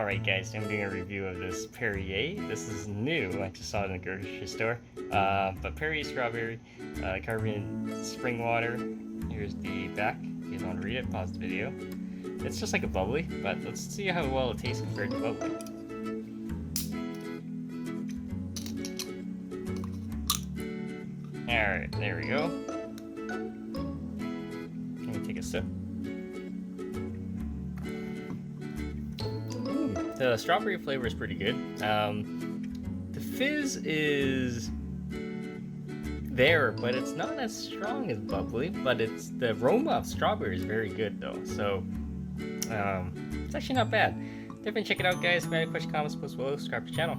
Alright guys, I'm doing a review of this Perrier. This is new, I just saw it in the grocery store. But Perrier strawberry, carbon spring water. Here's the back. If you guys want to read it, pause the video. It's just like a bubbly, but let's see how well it tastes compared to bubbly. Alright, there we go. Let me take a sip. The strawberry flavor is pretty good. The fizz is there, but it's not as strong as bubbly. But the aroma of strawberry is very good though. So it's actually not bad. Definitely check it out, guys. If you have any questions, comments, post below. Subscribe to the channel.